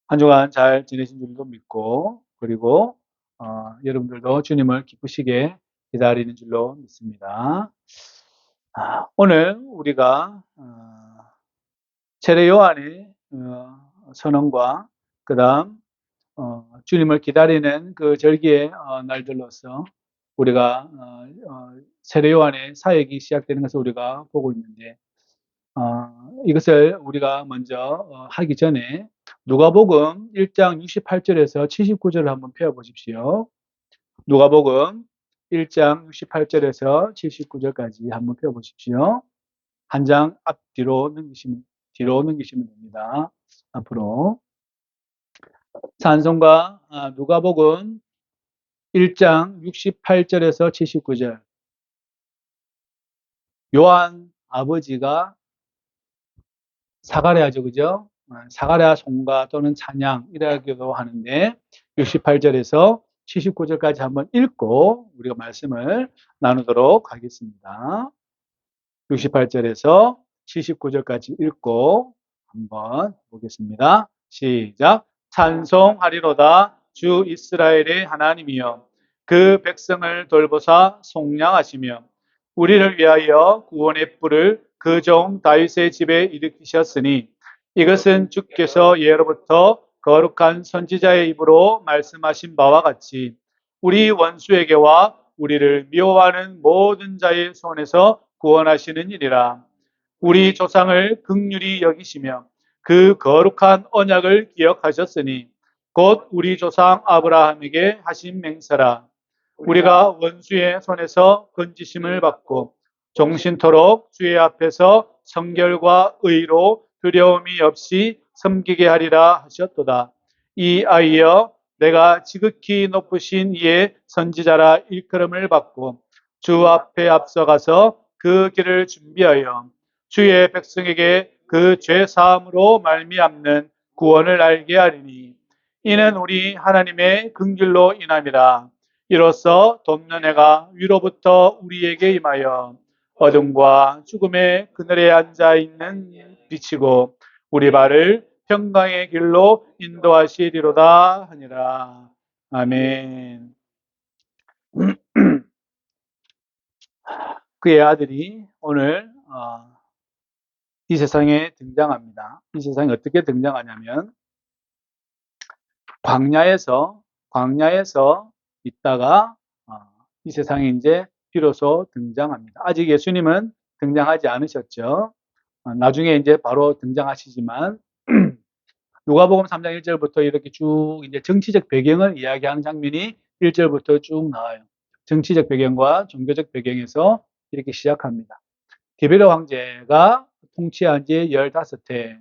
한 주간 잘 지내신 줄도 믿고, 그리고 여러분들도 주님을 기쁘시게 기다리는 줄로 믿습니다. 오늘 우리가 세례 요한의 선언과 그다음 주님을 기다리는 그 절기의 날들로서 우리가 세례 요한의 사역이 시작되는 것을 우리가 보고 있는데, 이것을 우리가 먼저 하기 전에 누가복음 1장 68절에서 79절을 한번 펴 보십시오. 누가복음 1장 68절에서 79절까지 한번 펴 보십시오. 한 장 뒤로 넘기시면 됩니다. 앞으로. 찬송가 누가복음 1장 68절에서 79절. 요한 아버지가 사가랴죠, 그죠? 사가랴 송가 또는 찬양 이라기도 하는데 68절에서 79절까지 한번 읽고 우리가 말씀을 나누도록 하겠습니다. 68절에서 79절까지 읽고 한번 보겠습니다. 시작. 찬송하리로다 주 이스라엘의 하나님이여, 그 백성을 돌보사 속량하시며 우리를 위하여 구원의 뿔을 그 종 다윗의 집에 일으키셨으니 이것은 주께서 예로부터 거룩한 선지자의 입으로 말씀하신 바와 같이 우리 원수에게와 우리를 미워하는 모든 자의 손에서 구원하시는 일이라. 우리 조상을 긍휼히 여기시며 그 거룩한 언약을 기억하셨으니 곧 우리 조상 아브라함에게 하신 맹세라. 우리가 원수의 손에서 건지심을 받고 종신토록 주의 앞에서 성결과 의로 두려움이 없이 섬기게 하리라 하셨도다. 이 아이여, 내가 지극히 높으신 이의 선지자라 일컬음을 받고 주 앞에 앞서가서 그 길을 준비하여 주의 백성에게 그 죄 사함으로 말미암는 구원을 알게 하리니 이는 우리 하나님의 긍휼로 인함이라. 이로써 돕는 해가 위로부터 우리에게 임하여 어둠과 죽음의 그늘에 앉아 있는 비치고 우리 발을 평강의 길로 인도하시리로다 하니라. 아멘. 그의 아들이 오늘 이 세상에 등장합니다. 이 세상에 어떻게 등장하냐면 광야에서 있다가 이 세상에 이제 비로소 등장합니다. 아직 예수님은 등장하지 않으셨죠. 나중에 이제 바로 등장하시지만 누가복음 3장 1절부터 이렇게 쭉 이제 정치적 배경을 이야기하는 장면이 1절부터 쭉 나와요. 정치적 배경과 종교적 배경에서 이렇게 시작합니다. 디베르 황제가 통치한 지 15해,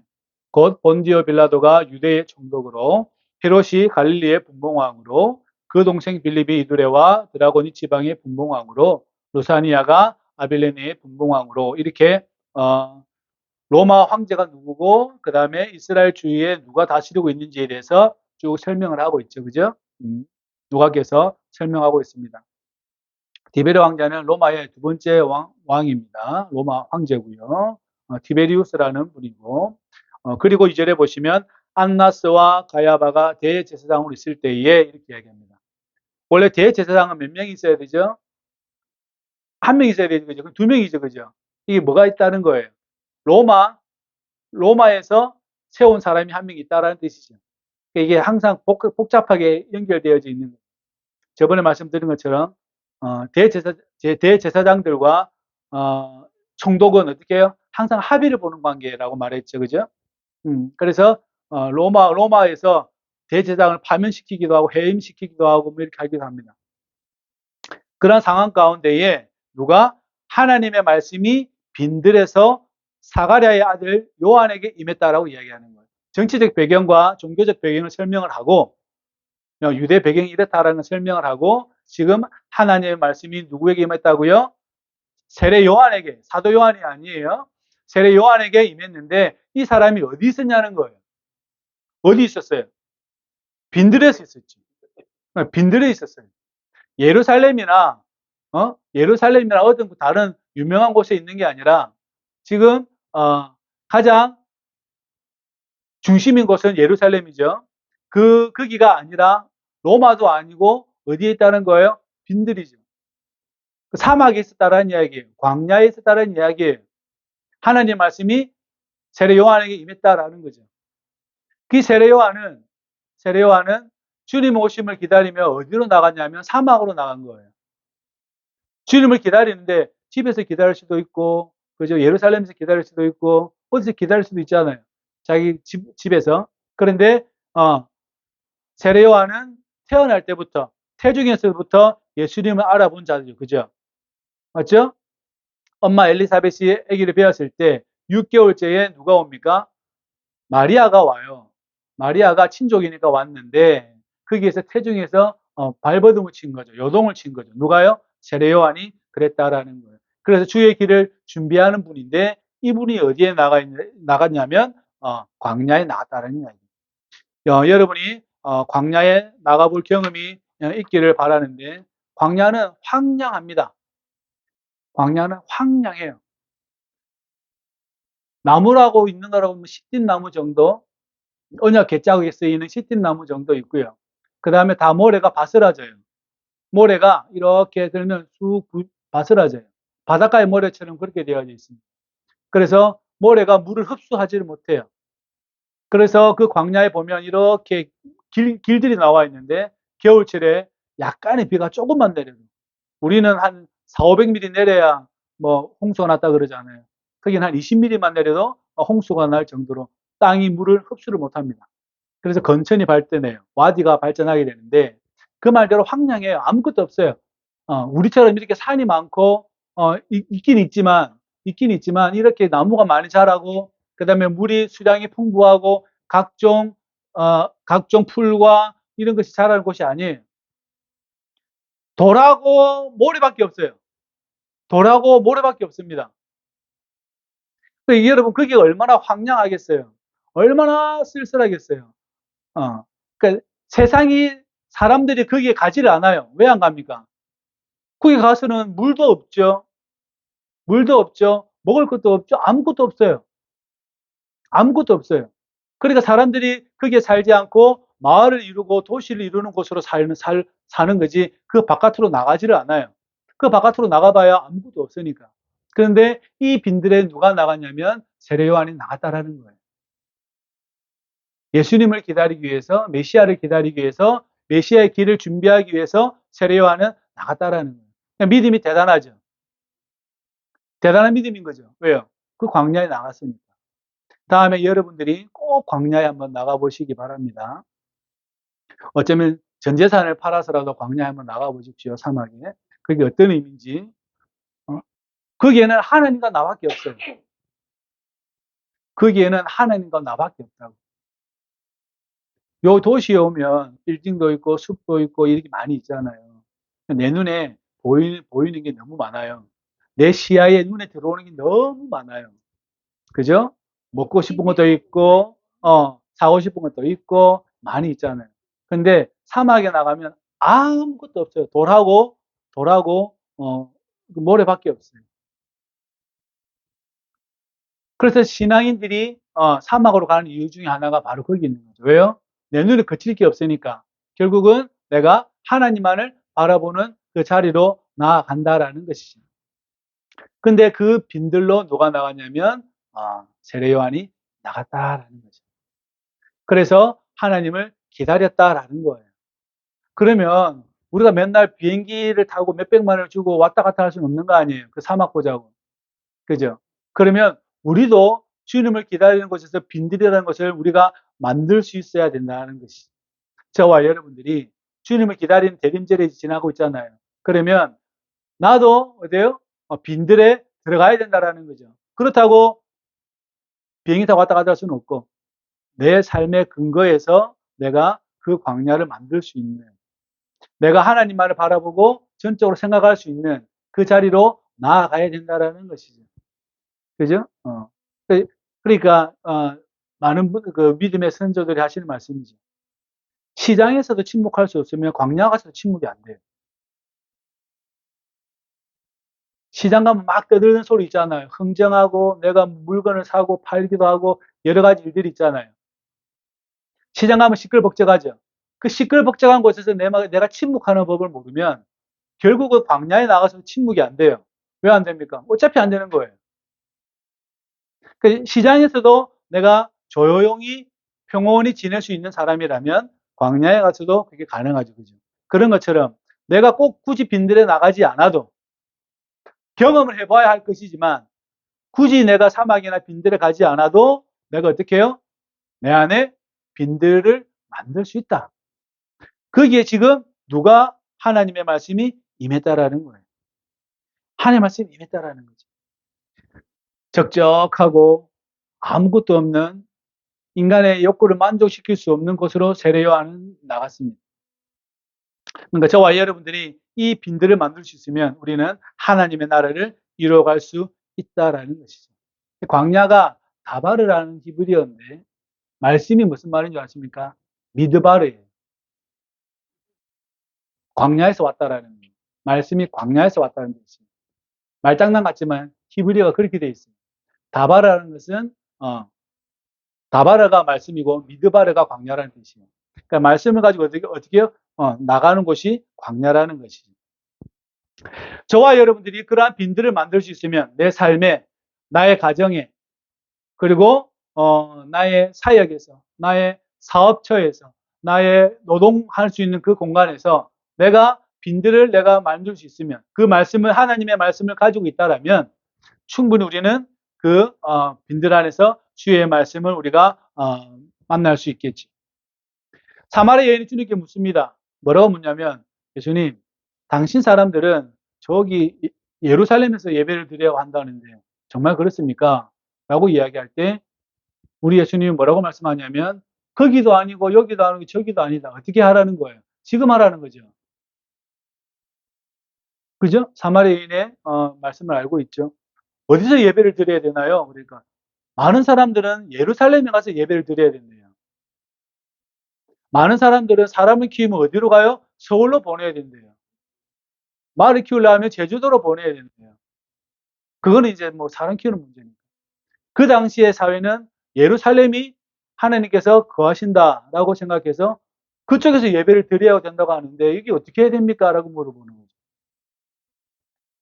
곧 본디오 빌라도가 유대의 총독으로, 헤롯이 갈릴리의 분봉왕으로, 그 동생 빌립이 이두레와 드라고니 지방의 분봉왕으로, 루사니아가 아빌레네의 분봉왕으로, 이렇게 로마 황제가 누구고 그 다음에 이스라엘 주위에 누가 다스리고 있는지에 대해서 쭉 설명을 하고 있죠. 그죠? 누가께서 설명하고 있습니다. 디베르 왕자는 로마의 두 번째 왕입니다. 로마 황제고요. 티베리우스라는 분이고, 그리고 2절에 보시면 안나스와 가야바가 대제사장으로 있을 때에 이렇게 이야기합니다. 원래 대제사장은 몇 명이 있어야 되죠? 한 명 있어야 되죠. 그죠? 두 명이죠. 그죠? 이게 뭐가 있다는 거예요? 로마에서 세운 사람이 한 명 있다라는 뜻이죠. 이게 항상 복잡하게 연결되어져 있는 거예요. 저번에 말씀드린 것처럼 대제사장들과 총독은 어떻게 해요? 항상 합의를 보는 관계라고 말했죠. 그죠? 그래서 로마에서 대제사장을 파면시키기도 하고 해임시키기도 하고 뭐 이렇게 하기도 합니다. 그런 상황 가운데에 누가 하나님의 말씀이 빈들에서 사가랴의 아들 요한에게 임했다라고 이야기하는 거예요. 정치적 배경과 종교적 배경을 설명을 하고 유대 배경이 이렇다라는 걸 설명을 하고 지금 하나님의 말씀이 누구에게 임했다고요? 세례 요한에게, 사도 요한이 아니에요. 세례 요한에게 임했는데 이 사람이 어디 있었냐는 거예요. 어디 있었어요? 빈들에서 있었지. 빈들에 있었어요. 예루살렘이나 어떤 다른 유명한 곳에 있는 게 아니라 지금 가장 중심인 곳은 예루살렘이죠. 거기가 아니라 로마도 아니고 어디에 있다는 거예요? 빈들이죠. 사막에 있었다는 이야기예요. 광야에 있었다는 이야기예요. 하나님의 말씀이 세례 요한에게 임했다라는 거죠. 그 세례 요한은 주님 오심을 기다리며 어디로 나갔냐면 사막으로 나간 거예요. 주님을 기다리는데 집에서 기다릴 수도 있고, 그죠? 예루살렘에서 기다릴 수도 있고, 어디서 기다릴 수도 있잖아요. 자기 집에서. 그런데, 세례 요한은 태어날 때부터, 태중에서부터 예수님을 알아본 자죠. 그죠? 맞죠? 엄마 엘리사벳이 아기를 배웠을 때 6개월째에 누가 옵니까? 마리아가 와요. 마리아가 친족이니까 왔는데 거기에서 태중에서 발버둥을 친 거죠. 요동을 친 거죠. 누가요? 세례 요한이 그랬다라는 거예요. 그래서 주의 길을 준비하는 분인데 이분이 어디에 나갔냐면 광야에 나갔다는 이야기예요. 여러분이 광야에 나가볼 경험이 있기를 바라는데 광야는 황량합니다. 광야는 황량해요. 나무라고 있는 거라고 하면 시띠나무 정도, 언약 개짜국에 쓰이는 시띠나무 정도 있고요. 그 다음에 다 모래가 바스라져요. 모래가 이렇게 들면 쑥 바스라져요. 바닷가의 모래처럼 그렇게 되어져 있습니다. 그래서 모래가 물을 흡수하지를 못해요. 그래서 그 광야에 보면 이렇게 길들이 나와 있는데 겨울철에 약간의 비가 조금만 내려요. 우리는 한 400~500mm 내려야 뭐 홍수가 났다 그러잖아요. 거기는 한 20mm만 내려도 홍수가 날 정도로 땅이 물을 흡수를 못합니다. 그래서 건천이 발전해요. 와디가 발전하게 되는데 그 말대로 황량해요. 아무것도 없어요. 우리처럼 이렇게 산이 많고 있긴 있지만 이렇게 나무가 많이 자라고 그다음에 물이 수량이 풍부하고 각종 풀과 이런 것이 자라는 곳이 아니에요. 돌하고 모래밖에 없어요. 돌하고 모래밖에 없습니다. 여러분 그게 얼마나 황량하겠어요. 얼마나 쓸쓸하겠어요. 그러니까 세상이 사람들이 거기에 가지를 않아요. 왜 안 갑니까? 거기 가서는 물도 없죠. 물도 없죠. 먹을 것도 없죠. 아무것도 없어요. 아무것도 없어요. 그러니까 사람들이 거기에 살지 않고 마을을 이루고 도시를 이루는 곳으로 사는 거지 그 바깥으로 나가지를 않아요. 그 바깥으로 나가봐야 아무것도 없으니까. 그런데 이 빈들에 누가 나갔냐면 세례 요한이 나갔다라는 거예요. 예수님을 기다리기 위해서, 메시아를 기다리기 위해서, 메시아의 길을 준비하기 위해서 세례 요한은 나갔다라는 거예요. 그러니까 믿음이 대단하죠. 대단한 믿음인 거죠. 왜요? 그 광야에 나갔으니까. 다음에 여러분들이 꼭 광야에 한번 나가보시기 바랍니다. 어쩌면 전 재산을 팔아서라도 광야에 한번 나가보십시오. 사막에. 그게 어떤 의미인지. 거기에는 하나님과 나밖에 없어요. 거기에는 하나님과 나밖에 없다고. 요 도시에 오면 빌딩도 있고 숲도 있고 이렇게 많이 있잖아요. 내 눈에 보이는 게 너무 많아요. 내 시야에 눈에 들어오는 게 너무 많아요. 그죠? 먹고 싶은 것도 있고, 사고 싶은 것도 있고, 많이 있잖아요. 근데 사막에 나가면 아무것도 없어요. 돌하고, 모래밖에 없어요. 그래서 신앙인들이, 사막으로 가는 이유 중에 하나가 바로 거기 있는 거죠. 왜요? 내 눈에 거칠 게 없으니까. 결국은 내가 하나님만을 바라보는 그 자리로 나아간다라는 것이죠. 근데 그 빈들로 누가 나갔냐면, 세례 요한이 나갔다라는 거죠. 그래서 하나님을 기다렸다라는 거예요. 그러면 우리가 맨날 비행기를 타고 몇백만 원을 주고 왔다 갔다 할 수는 없는 거 아니에요. 그 사막 보자고. 그죠? 그러면 우리도 주님을 기다리는 곳에서 빈들이라는 것을 우리가 만들 수 있어야 된다는 것이죠. 저와 여러분들이 주님을 기다리는 대림절이 지나고 있잖아요. 그러면 나도 어때요? 빈들에 들어가야 된다라는 거죠. 그렇다고 비행기 타고 왔다 갔다 할 수는 없고 내 삶의 근거에서 내가 그 광야를 만들 수 있는 내가 하나님만을 바라보고 전적으로 생각할 수 있는 그 자리로 나아가야 된다라는 것이죠. 그죠? 그러니까 많은 그 믿음의 선조들이 하시는 말씀이죠. 시장에서도 침묵할 수 없으면 광야 가서도 침묵이 안 돼요. 시장 가면 막 떠드는 소리 있잖아요. 흥정하고 내가 물건을 사고 팔기도 하고 여러 가지 일들이 있잖아요. 시장 가면 시끌벅적하죠. 그 시끌벅적한 곳에서 내가 침묵하는 법을 모르면 결국은 광야에 나가서 침묵이 안 돼요. 왜 안 됩니까? 어차피 안 되는 거예요. 그 시장에서도 내가 조용히 평온히 지낼 수 있는 사람이라면 광야에 가서도 그게 가능하죠. 그죠? 그런 것처럼 내가 꼭 굳이 빈들에 나가지 않아도 경험을 해봐야 할 것이지만 굳이 내가 사막이나 빈들에 가지 않아도 내가 어떻게 해요? 내 안에 빈들을 만들 수 있다. 거기에 지금 누가 하나님의 말씀이 임했다라는 거예요. 하나님의 말씀이 임했다라는 거죠. 적적하고 아무것도 없는 인간의 욕구를 만족시킬 수 없는 곳으로 세례요한은 나갔습니다. 그러니까 저와 여러분들이 이 빈들을 만들 수 있으면 우리는 하나님의 나라를 이루어갈 수 있다라는 것이죠. 광야가 다바르라는 히브리어인데 말씀이 무슨 말인 줄 아십니까? 미드바르예요. 광야에서 왔다라는 거예요. 말씀이 광야에서 왔다는 뜻이에요. 말장난 같지만 히브리어가 그렇게 되어 있어요. 다바르라는 것은 다바르가 말씀이고 미드바르가 광야라는 뜻이에요. 그러니까 말씀을 가지고 어떻게 나가는 곳이 광야라는 것이죠. 저와 여러분들이 그러한 빈들을 만들 수 있으면 내 삶에, 나의 가정에, 그리고 나의 사역에서, 나의 사업처에서, 나의 노동할 수 있는 그 공간에서 내가 빈들을 내가 만들 수 있으면 그 말씀을 하나님의 말씀을 가지고 있다라면 충분히 우리는 그 빈들 안에서 주의 말씀을 우리가 만날 수 있겠지. 사마리아 여인이 주님께 묻습니다. 뭐라고 묻냐면 예수님, 당신 사람들은 저기 예루살렘에서 예배를 드려야 한다는데 정말 그렇습니까? 라고 이야기할 때 우리 예수님이 뭐라고 말씀하냐면 거기도 아니고 여기도 아니고 저기도 아니다. 어떻게 하라는 거예요? 지금 하라는 거죠. 그죠? 사마리아 여인의 말씀을 알고 있죠. 어디서 예배를 드려야 되나요? 그러니까 많은 사람들은 예루살렘에 가서 예배를 드려야 된대요. 많은 사람들은 사람을 키우면 어디로 가요? 서울로 보내야 된대요. 말을 키우려면 제주도로 보내야 된대요. 그거는 이제 뭐 사람 키우는 문제니까. 그 당시의 사회는 예루살렘이 하나님께서 거하신다라고 생각해서 그쪽에서 예배를 드려야 된다고 하는데 이게 어떻게 해야 됩니까? 라고 물어보는 거죠.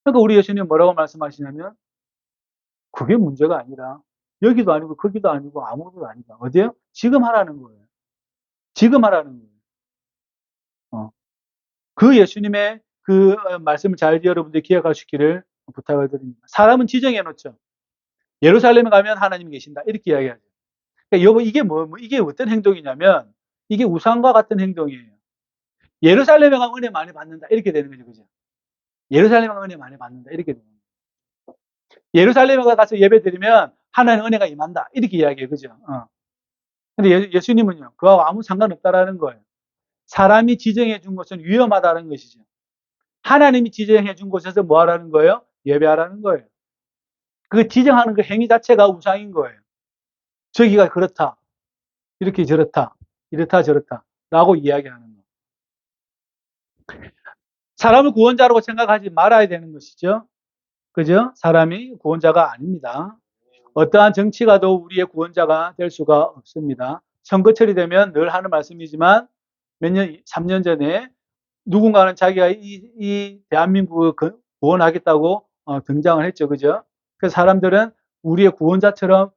그러니까 우리 예수님 뭐라고 말씀하시냐면 그게 문제가 아니라 여기도 아니고 거기도 아니고 아무것도 아니다. 어디요? 지금 하라는 거예요. 지금 하라는 거예요. 그 예수님의 그 말씀을 잘 여러분들이 기억하시기를 부탁을 드립니다. 사람은 지정해 놓죠. 예루살렘에 가면 하나님이 계신다. 이렇게 이야기하죠. 그러니까 이게 어떤 행동이냐면 이게 우상과 같은 행동이에요. 예루살렘에 가면 은혜 많이 받는다. 이렇게 되는 거죠. 그죠? 예루살렘에 가면 은혜 많이 받는다. 이렇게 되는 거죠. 예루살렘에 가서 예배 드리면 하나님 은혜가 임한다. 이렇게 이야기해요. 그죠? 근데 예수님은요. 그거하고 아무 상관없다라는 거예요. 사람이 지정해 준 것은 위험하다는 것이죠. 하나님이 지정해 준 곳에서 뭐 하라는 거예요? 예배하라는 거예요. 그 지정하는 그 행위 자체가 우상인 거예요. 저기가 그렇다. 이렇게 저렇다. 이렇다 저렇다. 라고 이야기하는 거. 사람을 구원자라고 생각하지 말아야 되는 것이죠. 그죠? 사람이 구원자가 아닙니다. 어떠한 정치가도 우리의 구원자가 될 수가 없습니다. 선거철이 되면 늘 하는 말씀이지만 3년 전에 누군가는 자기가 이 대한민국을 구원하겠다고 등장을 했죠. 그죠? 그래서 사람들은 우리의 구원자처럼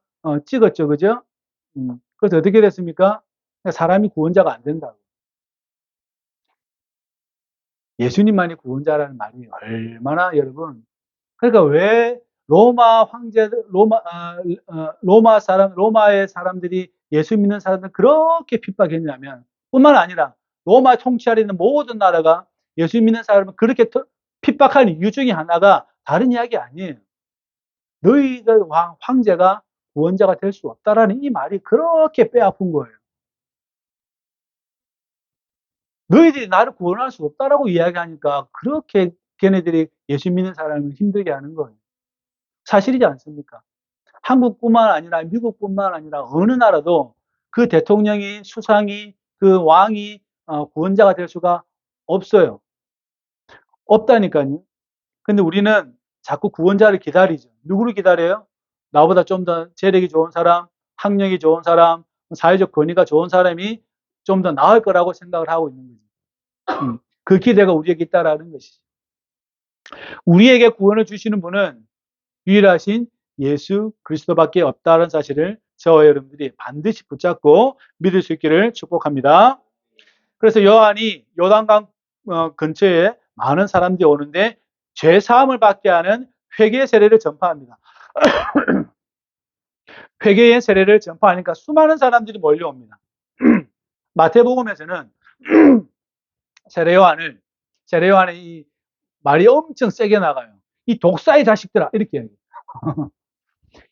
찍었죠. 그죠? 그래서 어떻게 됐습니까? 사람이 구원자가 안 된다고. 예수님만이 구원자라는 말이 얼마나 여러분. 그러니까 왜 로마 황제들, 로마의 사람들이 예수 믿는 사람들 그렇게 핍박했냐면 뿐만 아니라 로마 통치하려 있는 모든 나라가 예수 믿는 사람을 그렇게 핍박한 이유 중에 하나가 다른 이야기 아니에요. 너희들 황제가 구원자가 될 수 없다라는 이 말이 그렇게 뼈아픈 거예요. 너희들이 나를 구원할 수 없다라고 이야기하니까 그렇게 걔네들이 예수 믿는 사람을 힘들게 하는 거예요. 사실이지 않습니까? 한국뿐만 아니라 미국뿐만 아니라 어느 나라도 그 대통령이 수상이 그 왕이 구원자가 될 수가 없어요. 없다니까요. 근데 우리는 자꾸 구원자를 기다리죠. 누구를 기다려요? 나보다 좀 더 재력이 좋은 사람, 학력이 좋은 사람, 사회적 권위가 좋은 사람이 좀 더 나을 거라고 생각을 하고 있는 거죠. 그 기대가 우리에게 있다라는 것이죠. 우리에게 구원을 주시는 분은 유일하신 예수 그리스도밖에 없다는 사실을 저와 여러분들이 반드시 붙잡고 믿을 수 있기를 축복합니다. 그래서 요한이 요단강 근처에 많은 사람들이 오는데 죄 사함을 받게 하는 회개의 세례를 전파합니다. 회개의 세례를 전파하니까 수많은 사람들이 몰려옵니다. 마태복음에서는 세례 요한의 이 말이 엄청 세게 나가요. 이 독사의 자식들아 이렇게 얘기해요.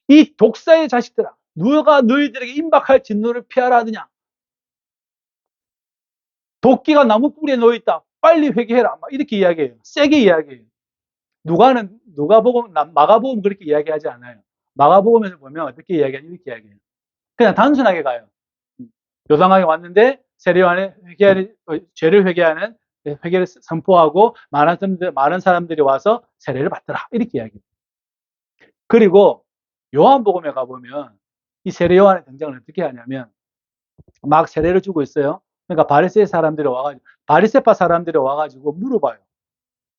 이 독사의 자식들아 누가 너희들에게 임박할 진노를 피하라 하느냐. 도끼가 나무 뿌리에 놓여있다. 빨리 회개해라. 막 이렇게 이야기해요. 세게 이야기해요. 마가복음 그렇게 이야기하지 않아요. 마가복음에서 보면 어떻게 이야기하냐 이렇게 이야기해요. 그냥 단순하게 가요. 요단강에 왔는데 세례요한의 죄를 회개하는 회개를 선포하고 많은 사람들이 와서 세례를 받더라 이렇게 이야기해요. 그리고 요한복음에 가보면 이 세례요한의 등장을 어떻게 하냐면 막 세례를 주고 있어요. 그러니까 바리새파 사람들이 와가지고 물어봐요.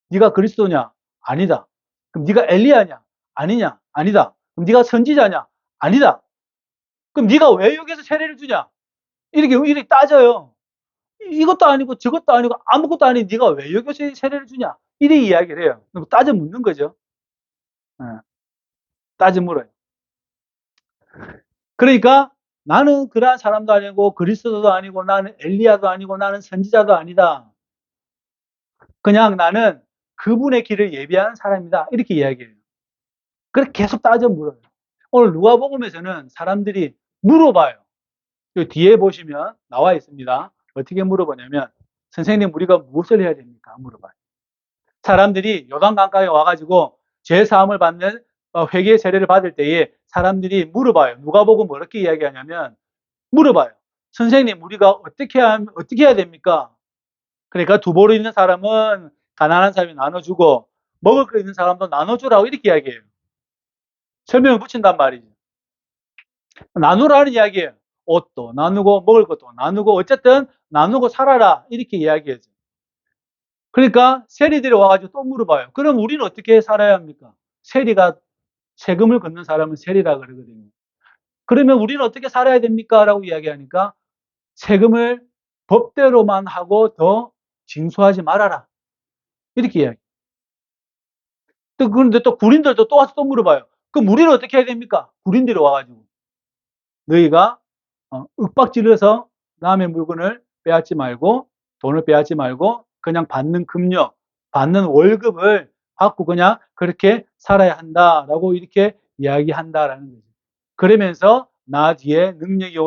네가 그리스도냐? 아니다. 그럼 네가 엘리야냐? 아니냐? 아니다. 그럼 네가 선지자냐? 아니다. 그럼 네가 왜 여기서 세례를 주냐? 이렇게 따져요. 이것도 아니고 저것도 아니고 아무것도 아닌 네가 왜 여기서 세례를 주냐? 이렇게 이야기를 해요. 따져 묻는 거죠. 따져 물어요. 그러니까 나는 그러한 사람도 아니고 그리스도도 아니고 나는 엘리야도 아니고 나는 선지자도 아니다. 그냥 나는 그분의 길을 예비하는 사람이다. 이렇게 이야기해요. 그렇게 계속 따져 물어요. 오늘 누가복음에서는 사람들이 물어봐요. 뒤에 보시면 나와 있습니다. 어떻게 물어보냐면 선생님 우리가 무엇을 해야 됩니까? 물어봐요. 사람들이 요단강가에 와가지고 죄 사함을 받는 회개의 세례를 받을 때에 사람들이 물어봐요. 누가복음 어떻게 이야기하냐면 물어봐요. 선생님 우리가 어떻게 해야 됩니까? 그러니까 두보로 있는 사람은 가난한 사람이 나눠주고 먹을 거 있는 사람도 나눠주라고 이렇게 이야기해요. 설명을 붙인단 말이죠. 나누라는 이야기예요. 옷도 나누고 먹을 것도 나누고 어쨌든 나누고 살아라 이렇게 이야기하죠. 그러니까 세리들이 와가지고 또 물어봐요. 그럼 우리는 어떻게 살아야 합니까? 세금을 걷는 사람은 세리라 그러거든요. 그러면 우리는 어떻게 살아야 됩니까? 라고 이야기하니까 세금을 법대로만 하고 더 징수하지 말아라. 이렇게 이야기. 그런데 또 군인들도 또 와서 또 물어봐요. 그럼 우리는 어떻게 해야 됩니까? 군인들이 와가지고. 너희가 윽박질러서 남의 물건을 빼앗지 말고 돈을 빼앗지 말고 그냥 받는 급료, 받는 월급을 받고 그냥 그렇게 살아야 한다라고 이렇게 이야기한다라는 거죠. 그러면서 나 뒤에 능력이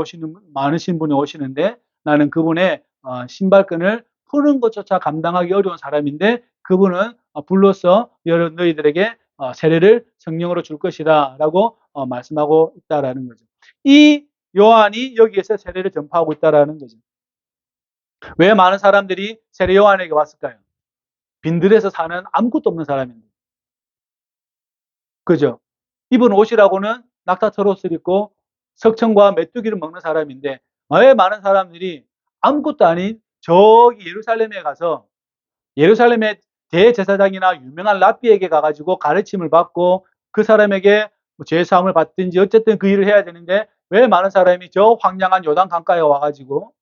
많으신 분이 오시는데 나는 그분의 신발끈을 푸는 것조차 감당하기 어려운 사람인데 그분은 불러서 너희들에게 세례를 성령으로 줄 것이다 라고 말씀하고 있다라는 거죠. 이 요한이 여기에서 세례를 전파하고 있다라는 거죠. 왜 많은 사람들이 세례 요한에게 왔을까요? 빈들에서 사는 아무것도 없는 사람인데. 그죠? 입은 옷이라고는 낙타털 옷을 입고 석청과 메뚜기를 먹는 사람인데 왜 많은 사람들이 아무것도 아닌 저기 예루살렘에 가서 예루살렘의 대제사장이나 유명한 랍비에게 가가지고 가르침을 받고 그 사람에게 죄사함을 받든지 어쨌든 그 일을 해야 되는데 왜 많은 사람이 저 황량한 요단 강가에 와가지고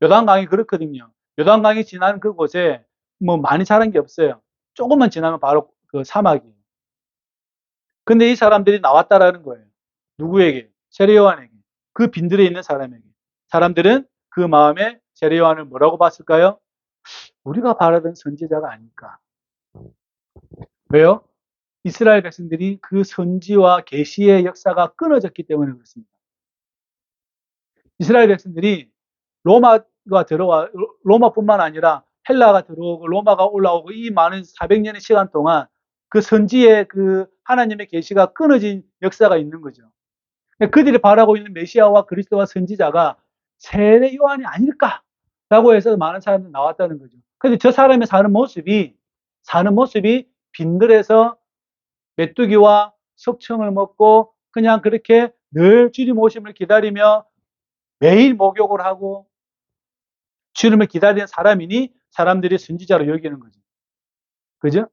요단강이 그렇거든요. 요단강이 지나는 그곳에 뭐 많이 자란 게 없어요. 조금만 지나면 바로 그 사막이에요. 근데 이 사람들이 나왔다라는 거예요. 누구에게? 세례 요한에게. 그 빈들에 있는 사람에게. 사람들은 그 마음에 세례 요한을 뭐라고 봤을까요? 우리가 바라던 선지자가 아닐까. 왜요? 이스라엘 백성들이 그 선지와 계시의 역사가 끊어졌기 때문에 그렇습니다. 이스라엘 백성들이 로마뿐만 아니라 헬라가 들어오고 로마가 올라오고 이 많은 400년의 시간 동안 그 선지의 그 하나님의 계시가 끊어진 역사가 있는 거죠. 그들이 바라고 있는 메시아와 그리스도와 선지자가 세례 요한이 아닐까라고 해서 많은 사람들이 나왔다는 거죠. 근데 저 사람의 사는 모습이 빈들에서 메뚜기와 석청을 먹고 그냥 그렇게 늘 주님 오심을 기다리며 매일 목욕을 하고 주님을 기다리는 사람이니 사람들이 선지자로 여기는 거죠. 그죠?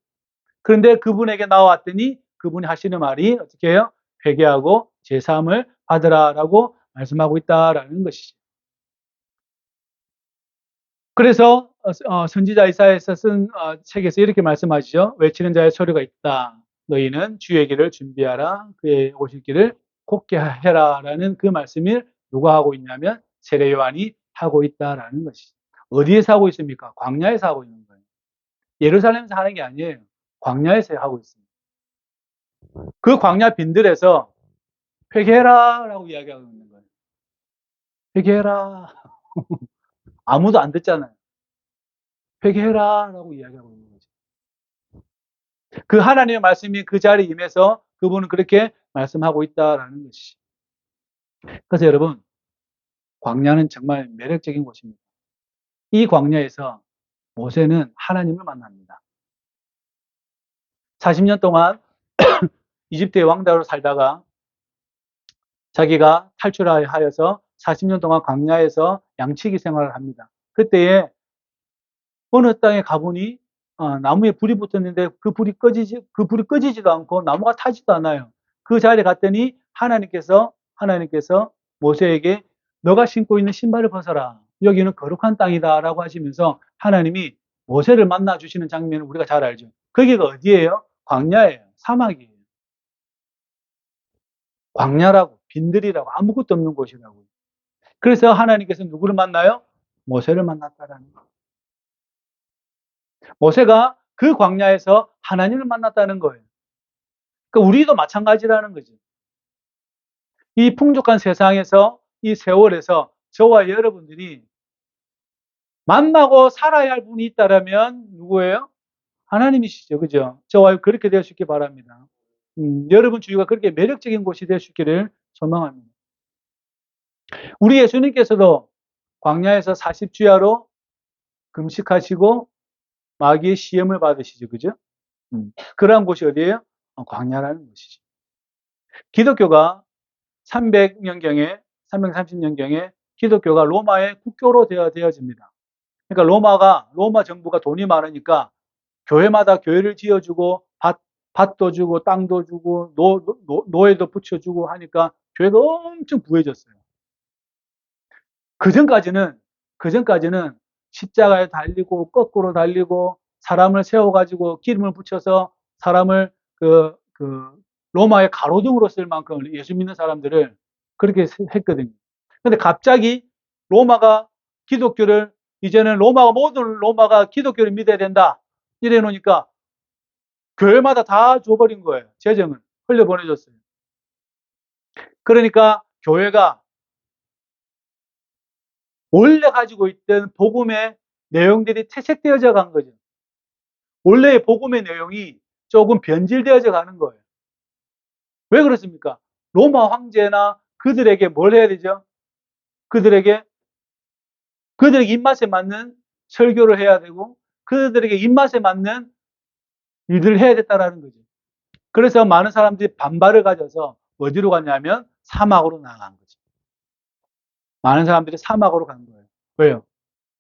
그런데 그분에게 나왔더니 그분이 하시는 말이 어떻게 해요? 회개하고 제사함을 받으라라고 말씀하고 있다라는 것이죠. 그래서 선지자 이사야에서 쓴 책에서 이렇게 말씀하시죠. 외치는 자의 소리가 있다. 너희는 주의 길을 준비하라. 그의 오실 길을 곧게 해라라는 그 말씀을 누가 하고 있냐면 세례 요한이 하고 있다라는 것이죠. 어디에서 하고 있습니까? 광야에서 하고 있는 거예요. 예루살렘에서 하는 게 아니에요. 광야에서 하고 있습니다. 그 광야 빈들에서 회개해라라고 이야기하고 있는 거예요. 회개해라. 아무도 안 듣잖아요. 회개해라라고 이야기하고 있는 거죠. 그 하나님의 말씀이 그 자리에 임해서 그분은 그렇게 말씀하고 있다라는 것이죠. 그래서 여러분, 광야는 정말 매력적인 곳입니다. 이 광야에서 모세는 하나님을 만납니다. 40년 동안 이집트의 왕자로 살다가 자기가 탈출하여서 40년 동안 광야에서 양치기 생활을 합니다. 그때에 어느 땅에 가보니 나무에 불이 붙었는데 그 불이 꺼지지도 않고 나무가 타지도 않아요. 그 자리에 갔더니 하나님께서 모세에게 너가 신고 있는 신발을 벗어라. 여기는 거룩한 땅이다라고 하시면서 하나님이 모세를 만나 주시는 장면을 우리가 잘 알죠. 거기가 어디예요? 광야예요. 사막이에요. 광야라고, 빈들이라고, 아무것도 없는 곳이라고. 그래서 하나님께서 누구를 만나요? 모세를 만났다라는 거예요. 모세가 그 광야에서 하나님을 만났다는 거예요. 그러니까 우리도 마찬가지라는 거죠. 이 풍족한 세상에서, 이 세월에서 저와 여러분들이 만나고 살아야 할 분이 있다라면 누구예요? 하나님이시죠. 그죠? 저와 그렇게 될 수 있기 바랍니다. 여러분 주위가 그렇게 매력적인 곳이 될 수 있기를 소망합니다. 우리 예수님께서도 광야에서 40주야로 금식하시고 마귀의 시험을 받으시죠. 그죠? 그러한 곳이 어디예요? 광야라는 곳이죠. 기독교가 300년경에, 330년경에 기독교가 로마의 국교로 되어집니다. 그러니까 로마 정부가 돈이 많으니까 교회마다 교회를 지어주고 밭도 주고 땅도 주고 노예도 붙여주고 하니까 교회가 엄청 부해졌어요. 그전까지는 십자가에 달리고 거꾸로 달리고 사람을 세워가지고 기름을 붙여서 사람을 그 로마의 가로등으로 쓸 만큼 예수 믿는 사람들을 그렇게 했거든요. 근데 갑자기 로마가 기독교를 이제는 모든 로마가 기독교를 믿어야 된다. 이래 놓으니까 교회마다 다 줘버린 거예요. 재정을 흘려보내줬어요. 그러니까 교회가 원래 가지고 있던 복음의 내용들이 퇴색되어져 간 거죠. 원래의 복음의 내용이 조금 변질되어져 가는 거예요. 왜 그렇습니까? 로마 황제나 그들에게 뭘 해야 되죠? 그들에게 입맛에 맞는 설교를 해야 되고 그들에게 입맛에 맞는 일들을 해야 됐다라는 거죠. 그래서 많은 사람들이 반발을 가져서 어디로 갔냐면 사막으로 나간 거죠. 많은 사람들이 사막으로 간 거예요. 왜요?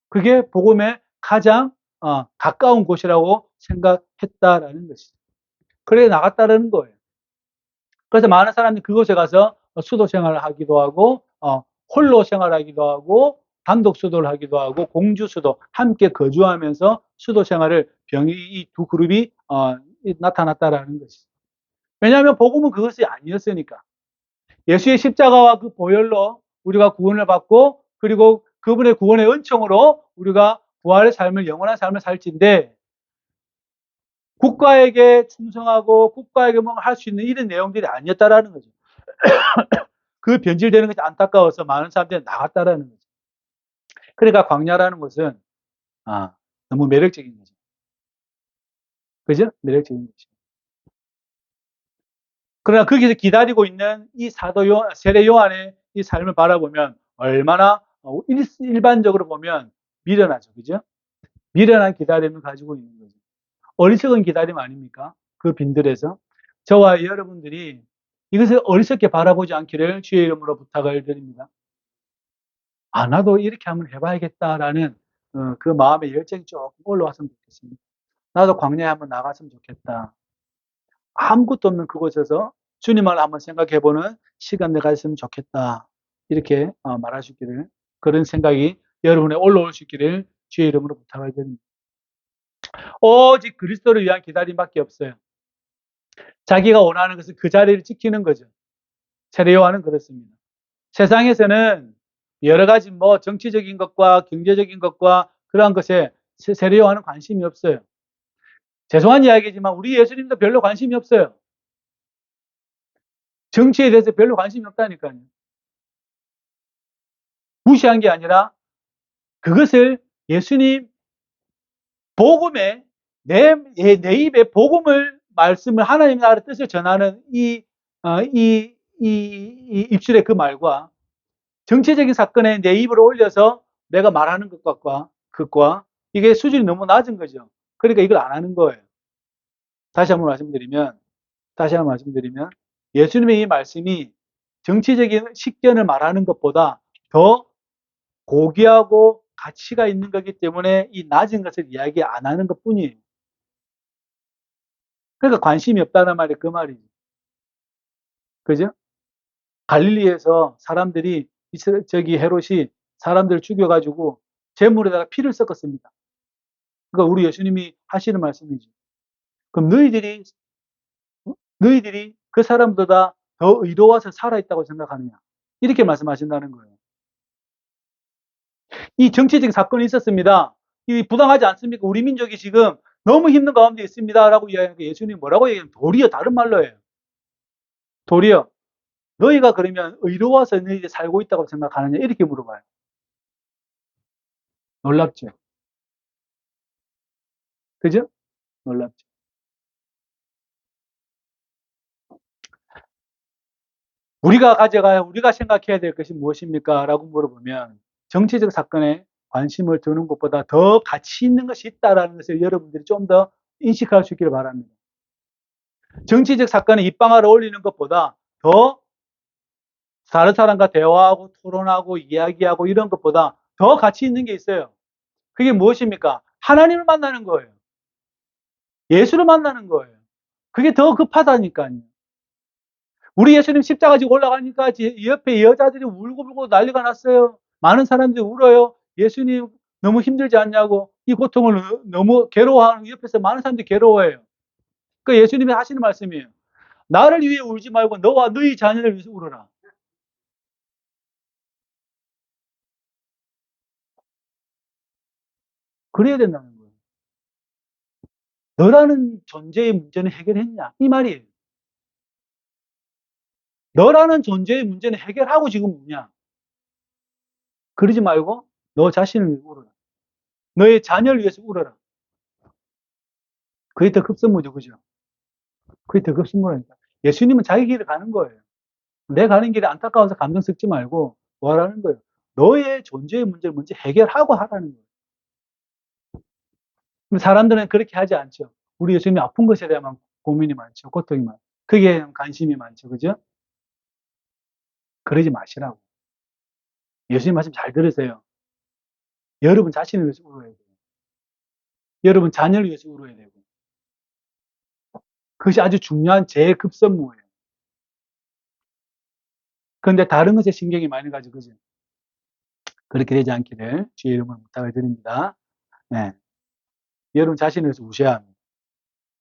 그게 복음에 가장 가까운 곳이라고 생각했다라는 것이죠. 그래 나갔다라는 거예요. 그래서 많은 사람들이 그곳에 가서 수도 생활을 하기도 하고 홀로 생활하기도 하고 단독 수도를 하기도 하고 공주 수도 함께 거주하면서 수도 생활을 이 두 그룹이 나타났다라는 것이죠. 왜냐하면 복음은 그것이 아니었으니까. 예수의 십자가와 그 보혈로 우리가 구원을 받고 그리고 그분의 구원의 은총으로 우리가 부활의 삶을 영원한 삶을 살지인데 국가에게 충성하고 국가에게 뭔가 할 수 있는 이런 내용들이 아니었다라는 거죠. 그 변질되는 것이 안타까워서 많은 사람들이 나갔다라는 거죠. 그러니까 광야라는 것은 너무 매력적인 거죠. 그죠? 매력적인 거죠. 그러나 거기서 기다리고 있는 이 세례 요한의 이 삶을 바라보면 얼마나 일반적으로 보면 미련하죠. 그죠? 미련한 기다림을 가지고 있는 거죠. 어리석은 기다림 아닙니까? 그 빈들에서. 저와 여러분들이 이것을 어리석게 바라보지 않기를 주의 이름으로 부탁을 드립니다. 나도 이렇게 한번 해봐야겠다라는 그 마음의 열정이 조금 올라왔으면 좋겠습니다. 나도 광야에 한번 나갔으면 좋겠다. 아무것도 없는 그곳에서 주님을 한번 생각해보는 시간을 가졌으면 좋겠다. 이렇게 말할 수 있기를, 그런 생각이 여러분에 올라올 수 있기를 주의 이름으로 부탁을 드립니다. 오직 그리스도를 위한 기다림밖에 없어요. 자기가 원하는 것은 그 자리를 지키는 거죠. 세례요한은 그렇습니다. 세상에서는 여러 가지 정치적인 것과 경제적인 것과 그러한 것에 세례요한은 관심이 없어요. 죄송한 이야기지만 우리 예수님도 별로 관심이 없어요. 정치에 대해서 별로 관심이 없다니까요. 무시한 게 아니라 그것을 예수님 복음에 내 입에 복음을 말씀을 하나님 나라의 뜻을 전하는 이 입술의 그 말과 정치적인 사건에 내 입을 올려서 내가 말하는 것과 이게 수준이 너무 낮은 거죠. 그러니까 이걸 안 하는 거예요. 다시 한번 말씀드리면 예수님의 이 말씀이 정치적인 식견을 말하는 것보다 더 고귀하고 가치가 있는 거기 때문에 이 낮은 것을 이야기 안 하는 것 뿐이에요. 그러니까 관심이 없다는 말이 그 말이죠. 그죠? 갈릴리에서 사람들이, 저기 헤롯이 사람들을 죽여가지고 제물에다가 피를 섞었습니다. 그러니까 우리 예수님이 하시는 말씀이죠. 그럼 너희들이 그 사람보다 더 의로워서 살아있다고 생각하느냐? 이렇게 말씀하신다는 거예요. 이 정치적인 사건이 있었습니다. 이 부당하지 않습니까? 우리 민족이 지금 너무 힘든 가운데 있습니다. 라고 이야기하니까 예수님이 뭐라고 얘기하면 도리어 다른 말로 해요. 도리어 너희가 그러면 의로워서 너희들이 살고 있다고 생각하느냐? 이렇게 물어봐요. 놀랍죠? 그죠? 놀랍죠? 우리가 생각해야 될 것이 무엇입니까? 라고 물어보면 정치적 사건에 관심을 두는 것보다 더 가치 있는 것이 있다라는 것을 여러분들이 좀 더 인식할 수 있기를 바랍니다. 정치적 사건에 입방아를 올리는 것보다 더 다른 사람과 대화하고 토론하고 이야기하고 이런 것보다 더 가치 있는 게 있어요. 그게 무엇입니까? 하나님을 만나는 거예요. 예수를 만나는 거예요. 그게 더 급하다니까요. 우리 예수님 십자가 지고 올라가니까 옆에 여자들이 울고불고 난리가 났어요. 많은 사람들이 울어요. 예수님 너무 힘들지 않냐고, 이 고통을 너무 괴로워하는, 옆에서 많은 사람들이 괴로워해요. 그 예수님이 하시는 말씀이에요. 나를 위해 울지 말고 너와 너희 자녀를 위해서 울어라. 그래야 된다는 거예요. 너라는 존재의 문제는 해결했냐? 이 말이에요. 너라는 존재의 문제는 해결하고 지금 뭐냐? 그러지 말고 너 자신을 위해 울어라. 너의 자녀를 위해서 울어라. 그게 더 급선무죠, 그죠? 그게 더 급선무라니까. 예수님은 자기 길을 가는 거예요. 내 가는 길에 안타까워서 감정 섞지 말고 뭐하라는 거예요? 너의 존재의 문제를 먼저 해결하고 하라는 거예요. 근데 사람들은 그렇게 하지 않죠. 우리 예수님이 아픈 것에 대한 고민이 많죠. 고통이 많죠. 그게 관심이 많죠. 그죠? 그러지 마시라고. 예수님 말씀 잘 들으세요. 여러분 자신을 위해서 울어야 돼요. 여러분 자녀를 위해서 울어야 되고. 그것이 아주 중요한 제급선무예요. 그런데 다른 것에 신경이 많이 가지고, 그죠? 그렇게 되지 않기를 주의 이름으로 부탁을 드립니다. 네. 여러분 자신을 위해서 우셔야 합니다.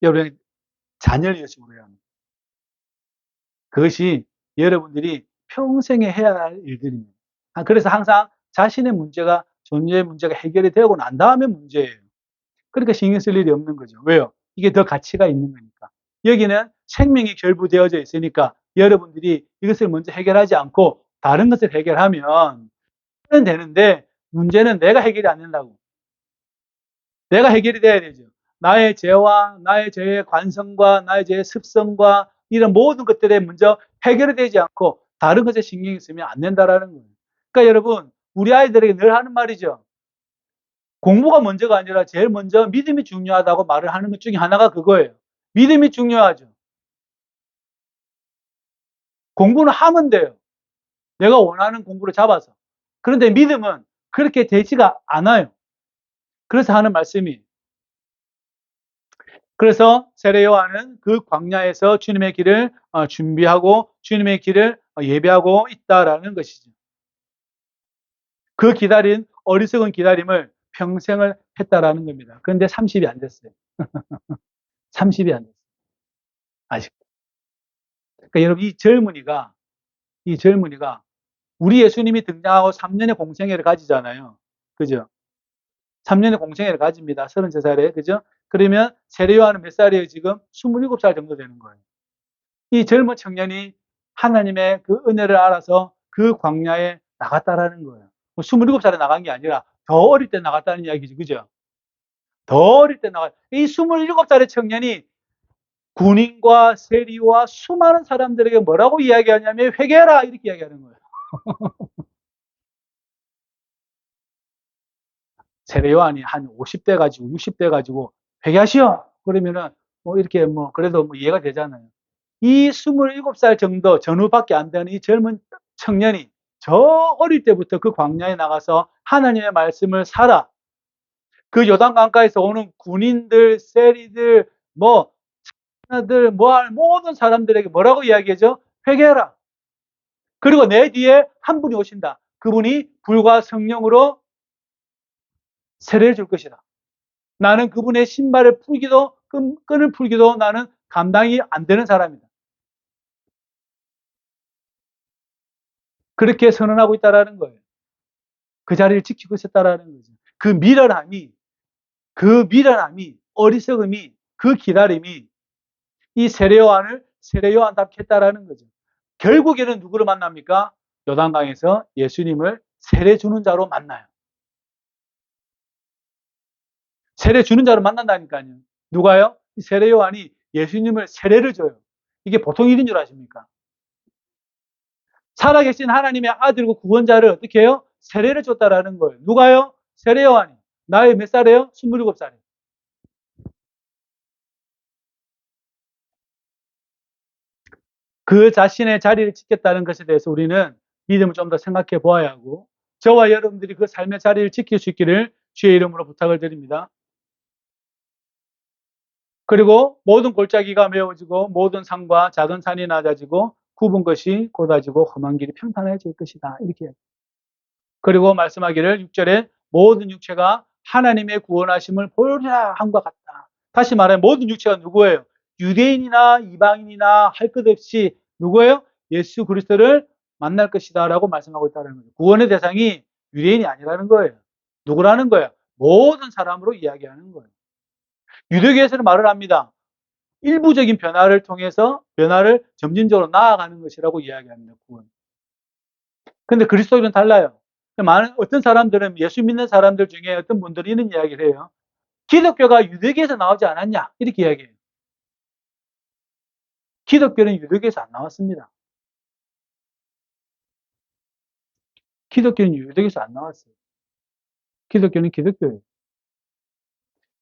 여러분의 자녀를 위해서 울어야 합니다. 그것이 여러분들이 평생에 해야 할 일들입니다. 그래서 항상 자신의 문제가, 존재의 문제가 해결이 되고 난 다음에 문제예요. 그러니까 신경 쓸 일이 없는 거죠. 왜요? 이게 더 가치가 있는 거니까. 여기는 생명이 결부되어져 있으니까 여러분들이 이것을 먼저 해결하지 않고 다른 것을 해결하면 되는데, 문제는 내가 해결이 안 된다고. 내가 해결이 돼야 되죠. 나의 죄와 나의 죄의 관성과 나의 죄의 습성과 이런 모든 것들에 먼저 해결이 되지 않고 다른 것에 신경이 쓰면 안 된다라는 거예요. 그러니까 여러분, 우리 아이들에게 늘 하는 말이죠. 공부가 먼저가 아니라 제일 먼저 믿음이 중요하다고 말을 하는 것 중에 하나가 그거예요. 믿음이 중요하죠. 공부는 하면 돼요. 내가 원하는 공부를 잡아서. 그런데 믿음은 그렇게 되지가 않아요. 그래서 하는 말씀이, 그래서 세례 요한은 그 광야에서 주님의 길을 준비하고 주님의 길을 예배하고 있다라는 것이죠. 그 기다린 어리석은 기다림을 평생을 했다라는 겁니다. 그런데 30이 안 됐어요. 30이 안 됐어요. 아직. 그러니까 여러분 이 젊은이가 우리 예수님이 등장하고 3년의 공생애를 가지잖아요. 그죠? 3년의 공생애를 가집니다. 33살에. 그죠? 그러면 세례 요한은 몇 살이에요? 지금 27살 정도 되는 거예요. 이 젊은 청년이 하나님의 그 은혜를 알아서 그 광야에 나갔다라는 거예요. 27살에 나간 게 아니라 더 어릴 때 나갔다는 이야기죠. 그죠? 더 어릴 때 나가. 이 27살의 청년이 군인과 세리와 수많은 사람들에게 뭐라고 이야기하냐면 회개하라 이렇게 이야기하는 거예요. 세례 요한이 한 50대 가지고 60대 가지고 회개하시오. 그러면은 뭐 이렇게 뭐 그래도 뭐 이해가 되잖아요. 이 27살 정도 전후밖에 안 되는 이 젊은 청년이 저 어릴 때부터 그 광야에 나가서 하나님의 말씀을 살아. 그 요단강가에서 오는 군인들, 세리들, 뭐 들 모든 사람들에게 뭐라고 이야기하죠? 회개해라. 그리고 내 뒤에 한 분이 오신다. 그분이 불과 성령으로 세례를 줄 것이다. 나는 그분의 신발을 풀기도 끈을 풀기도 나는 감당이 안 되는 사람이다. 그렇게 선언하고 있다라는 거예요. 그 자리를 지키고 있었다라는 거죠. 그 미련함이, 어리석음이, 그 기다림이 이 세례 요한을 세례 요한답게 했다라는 거죠. 결국에는 누구를 만납니까? 요단강에서 예수님을 세례 주는 자로 만나요. 세례 주는 자로 만난다니까요. 누가요? 세례 요한이 예수님을 세례를 줘요. 이게 보통 일인 줄 아십니까? 살아계신 하나님의 아들고 구원자를 어떻게 해요? 세례를 줬다라는 거예요. 누가요? 세례 요한이. 나이 몇 살이에요? 27살이에요. 그 자신의 자리를 지켰다는 것에 대해서 우리는 믿음을 좀 더 생각해 보아야 하고, 저와 여러분들이 그 삶의 자리를 지킬 수 있기를 주의 이름으로 부탁을 드립니다. 그리고 모든 골짜기가 메워지고 모든 산과 작은 산이 낮아지고 굽은 것이 곧아지고 험한 길이 평탄해질 것이다. 이렇게. 그리고 말씀하기를 6절에 모든 육체가 하나님의 구원하심을 보리라 함과 같다. 다시 말해 모든 육체가 누구예요? 유대인이나 이방인이나 할 것 없이 누구예요? 예수 그리스도를 만날 것이다 라고 말씀하고 있다는 거예요. 구원의 대상이 유대인이 아니라는 거예요. 누구라는 거예요? 모든 사람으로 이야기하는 거예요. 유대교에서는 말을 합니다. 일부적인 변화를 통해서 변화를 점진적으로 나아가는 것이라고 이야기합니다. 구원. 근데 그리스도교는 달라요. 많은 어떤 사람들은 예수 믿는 사람들 중에 어떤 분들이 이런 이야기를 해요. 기독교가 유대교에서 나오지 않았냐? 이렇게 이야기해요. 기독교는 유대교에서 안 나왔습니다. 기독교는 유대교에서 안 나왔어요. 기독교는 기독교예요.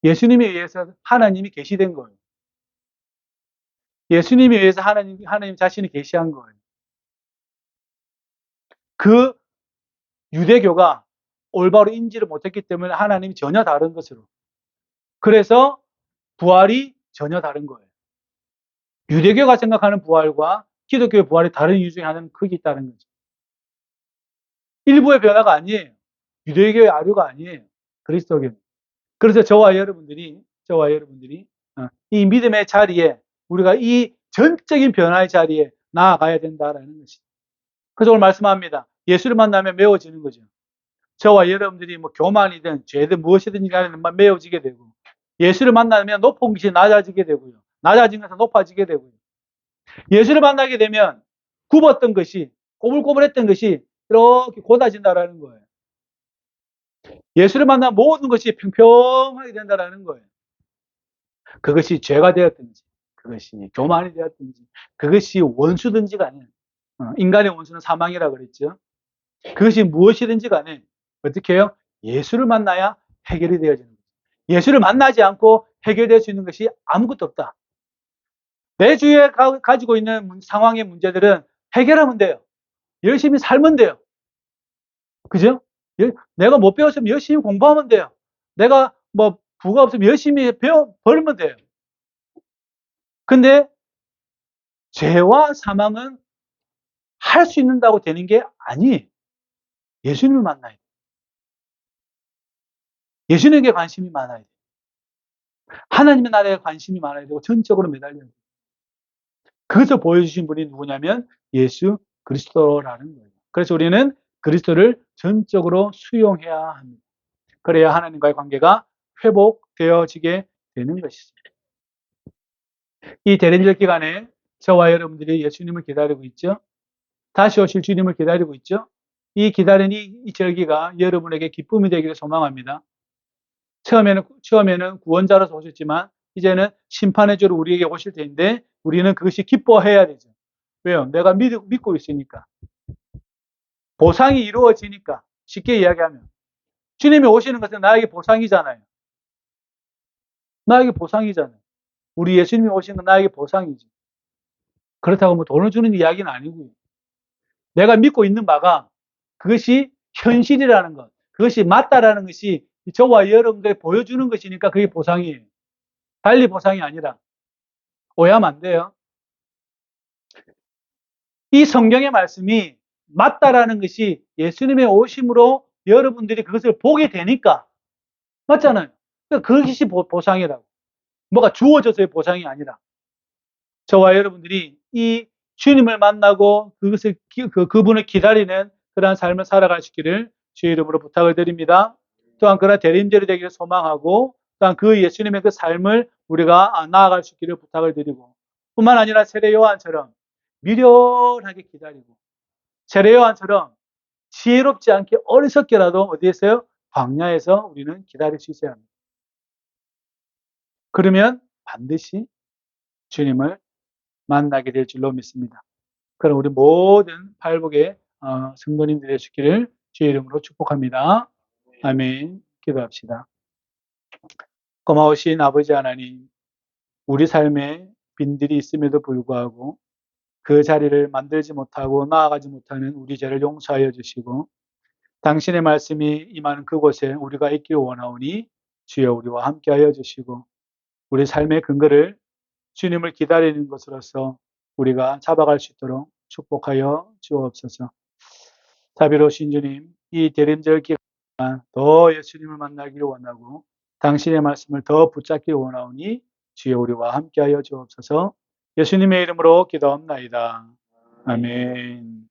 예수님에 의해서 하나님이 계시된 거예요. 예수님에 의해서 하나님 자신이 계시한 거예요. 그 유대교가 올바로 인지를 못했기 때문에 하나님이 전혀 다른 것으로. 그래서 부활이 전혀 다른 거예요. 유대교가 생각하는 부활과 기독교의 부활이 다른 이유 중에 하나는 크게 있다는 거죠. 일부의 변화가 아니에요. 유대교의 아류가 아니에요. 그리스도교는. 그래서 저와 여러분들이 이 믿음의 자리에 우리가 이 전적인 변화의 자리에 나아가야 된다라는 것이죠. 그래서 오늘 말씀합니다. 예수를 만나면 메워지는 거죠. 저와 여러분들이 뭐 교만이든 죄든 무엇이든지 간에 메워지게 되고, 예수를 만나면 높은 것이 낮아지게 되고요. 낮아진 것은 높아지게 되고요. 예수를 만나게 되면 굽었던 것이, 꼬불꼬불했던 것이 이렇게 곧아진다라는 거예요. 예수를 만나면 모든 것이 평평하게 된다라는 거예요. 그것이 죄가 되었든지, 그것이 교만이 되었든지, 그것이 원수든지 간에, 인간의 원수는 사망이라고 그랬죠. 그것이 무엇이든지 간에 어떻게 해요? 예수를 만나야 해결이 되어지는 거죠. 예수를 만나지 않고 해결될 수 있는 것이 아무것도 없다. 내 주위에 가지고 있는 상황의 문제들은 해결하면 돼요. 열심히 살면 돼요. 그죠? 내가 못 배웠으면 열심히 공부하면 돼요. 내가 뭐 부가 없으면 열심히 벌면 돼요. 근데 죄와 사망은 할 수 있는다고 되는 게 아니에요. 예수님을 만나야 돼요. 예수님에게 관심이 많아야 돼요. 하나님의 나라에 관심이 많아야 되고 전적으로 매달려야 돼요. 그것을 보여주신 분이 누구냐면 예수 그리스도라는 거예요. 그래서 우리는 그리스도를 전적으로 수용해야 합니다. 그래야 하나님과의 관계가 회복되어지게 되는 것이죠. 이 대림절 기간에 저와 여러분들이 예수님을 기다리고 있죠. 다시 오실 주님을 기다리고 있죠. 이 기다리는 이 절기가 여러분에게 기쁨이 되기를 소망합니다. 처음에는 구원자로서 오셨지만 이제는 심판의 주로 우리에게 오실 텐데 우리는 그것이 기뻐해야 되죠. 왜요? 내가 믿고 있으니까. 보상이 이루어지니까. 쉽게 이야기하면. 주님이 오시는 것은 나에게 보상이잖아요. 나에게 보상이잖아요. 우리 예수님이 오시는 건 나에게 보상이지. 그렇다고 뭐 돈을 주는 이야기는 아니고요. 내가 믿고 있는 바가 그것이 현실이라는 것, 그것이 맞다라는 것이 저와 여러분들이 보여주는 것이니까 그게 보상이에요. 달리 보상이 아니라. 오해하면 안 돼요. 이 성경의 말씀이 맞다라는 것이 예수님의 오심으로 여러분들이 그것을 보게 되니까 맞잖아요. 그러니까 그것이 보상이라고. 뭐가 주어져서의 보상이 아니라 저와 여러분들이 이 주님을 만나고 그분을 기다리는 그러한 삶을 살아갈 수 있기를 주의 이름으로 부탁을 드립니다. 또한 그런 대림절이 되기를 소망하고 또한 그 예수님의 그 삶을 우리가 나아갈 수 있기를 부탁을 드리고 뿐만 아니라 세례 요한처럼 미련하게 기다리고 세례 요한처럼 지혜롭지 않게 어리석게라도 어디에서요? 광야에서 우리는 기다릴 수 있어야 합니다. 그러면 반드시 주님을 만나게 될 줄로 믿습니다. 그럼 우리 모든 팔복의 성도님들이 되시기를 주의 이름으로 축복합니다. 아멘. 기도합시다. 고마우신 아버지 하나님, 우리 삶에 빈들이 있음에도 불구하고 그 자리를 만들지 못하고 나아가지 못하는 우리 죄를 용서하여 주시고 당신의 말씀이 임하는 그곳에 우리가 있기를 원하오니 주여 우리와 함께하여 주시고 우리 삶의 근거를 주님을 기다리는 것으로서 우리가 잡아갈 수 있도록 축복하여 주옵소서. 자비로우신 주님, 이 대림절 기간 더 예수님을 만나기를 원하고 당신의 말씀을 더 붙잡기를 원하오니 주여 우리와 함께하여 주옵소서. 예수님의 이름으로 기도합나이다. 아멘.